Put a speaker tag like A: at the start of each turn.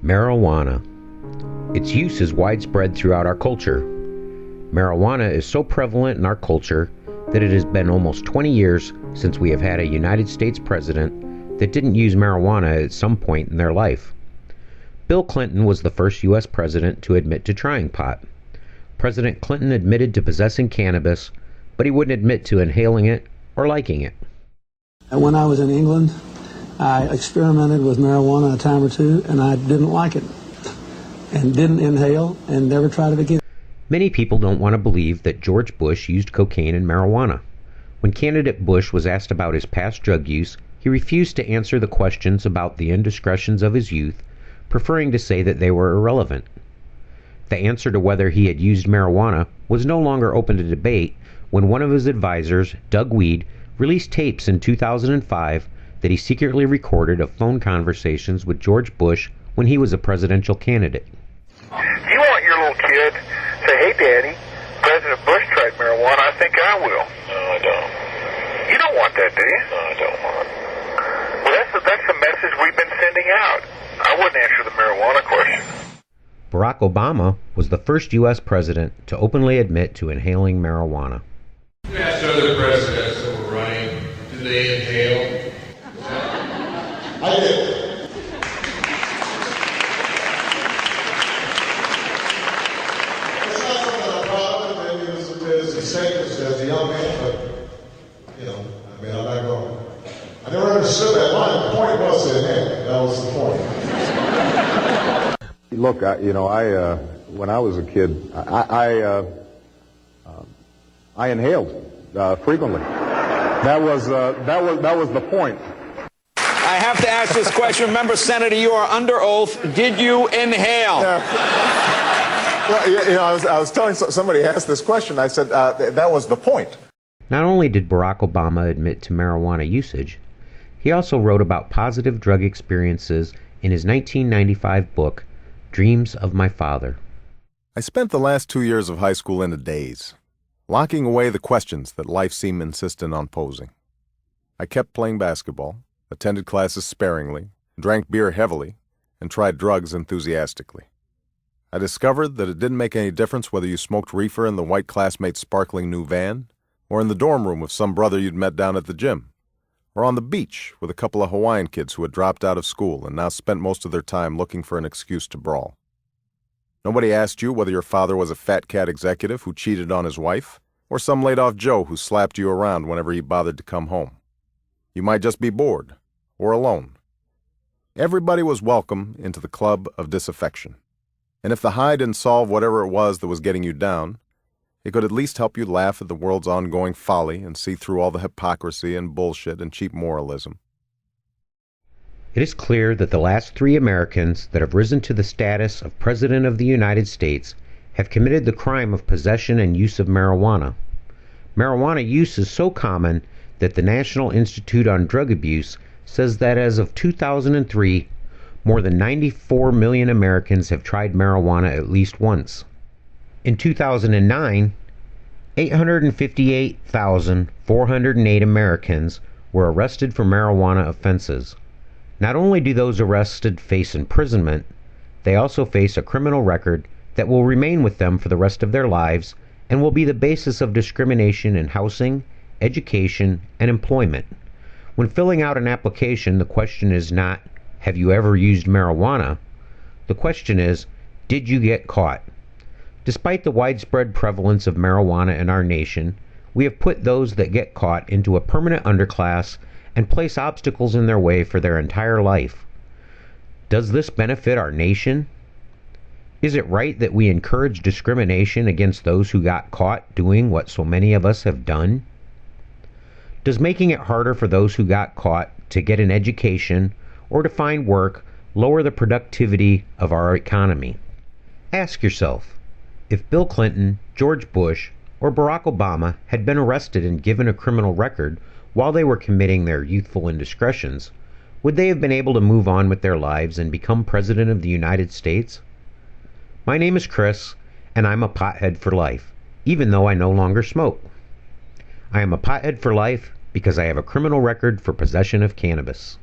A: Marijuana. Its use is widespread throughout our culture. Marijuana is so prevalent in our culture that it has been almost 20 years since we have had a United States president that didn't use marijuana at some point in their life. Bill Clinton was the first U.S. president to admit to trying pot. President Clinton admitted to possessing cannabis, but he wouldn't admit to inhaling it or liking it.
B: When I was in England, I experimented with marijuana a time or two, and I didn't like it, and didn't inhale, and never tried it again.
A: Many people don't want to believe that George Bush used cocaine and marijuana. When candidate Bush was asked about his past drug use, he refused to answer the questions about the indiscretions of his youth, preferring to say that they were irrelevant. The answer to whether he had used marijuana was no longer open to debate when one of his advisors, Doug Wead, released tapes in 2005 that he secretly recorded of phone conversations with George Bush when he was a presidential candidate.
C: You want your little kid to say, "Hey, Daddy, President Bush tried marijuana. I think I will."
D: No, I don't.
C: You don't want that, do you?
D: No, I don't want it.
C: Well, that's the message we've been sending out. I wouldn't answer the marijuana question.
A: Barack Obama was the first U.S. president to openly admit to inhaling marijuana.
E: You asked other presidents that were running, did they inhale?
F: I did. It's not something I'm proud of. Maybe it was a statement as a young man, but, I'm not going. I never understood that line. The point was to inhale. That was the point.
G: Look, when I was a kid, I inhaled frequently. That was the point.
H: I have to ask this question. Remember, Senator, you are under oath. Did you inhale?
F: Yeah. Well, I was telling somebody asked this question. I said that was the point.
A: Not only did Barack Obama admit to marijuana usage, he also wrote about positive drug experiences in his 1995 book, Dreams of My Father.
I: I spent the last 2 years of high school in a daze, locking away the questions that life seemed insistent on posing. I kept playing basketball, attended classes sparingly, drank beer heavily, and tried drugs enthusiastically. I discovered that it didn't make any difference whether you smoked reefer in the white classmate's sparkling new van, or in the dorm room with some brother you'd met down at the gym, or on the beach with a couple of Hawaiian kids who had dropped out of school and now spent most of their time looking for an excuse to brawl. Nobody asked you whether your father was a fat cat executive who cheated on his wife, or some laid-off Joe who slapped you around whenever he bothered to come home. You might just be bored, or alone. Everybody was welcome into the club of disaffection. And if the high didn't solve whatever it was that was getting you down, it could at least help you laugh at the world's ongoing folly and see through all the hypocrisy and bullshit and cheap moralism.
A: It is clear that the last 3 Americans that have risen to the status of President of the United States have committed the crime of possession and use of marijuana. Marijuana use is so common that the National Institute on Drug Abuse says that as of 2003, more than 94 million Americans have tried marijuana at least once. In 2009, 858,408 Americans were arrested for marijuana offenses. Not only do those arrested face imprisonment, they also face a criminal record that will remain with them for the rest of their lives and will be the basis of discrimination in housing, education, and employment. When filling out an application, the question is not, "Have you ever used marijuana?" The question is, "Did you get caught?" Despite the widespread prevalence of marijuana in our nation, we have put those that get caught into a permanent underclass and place obstacles in their way for their entire life. Does this benefit our nation? Is it right that we encourage discrimination against those who got caught doing what so many of us have done? Does making it harder for those who got caught to get an education or to find work lower the productivity of our economy? Ask yourself, if Bill Clinton, George Bush, or Barack Obama had been arrested and given a criminal record while they were committing their youthful indiscretions, would they have been able to move on with their lives and become President of the United States? My name is Chris, and I'm a pothead for life, even though I no longer smoke. I am a pothead for life because I have a criminal record for possession of cannabis.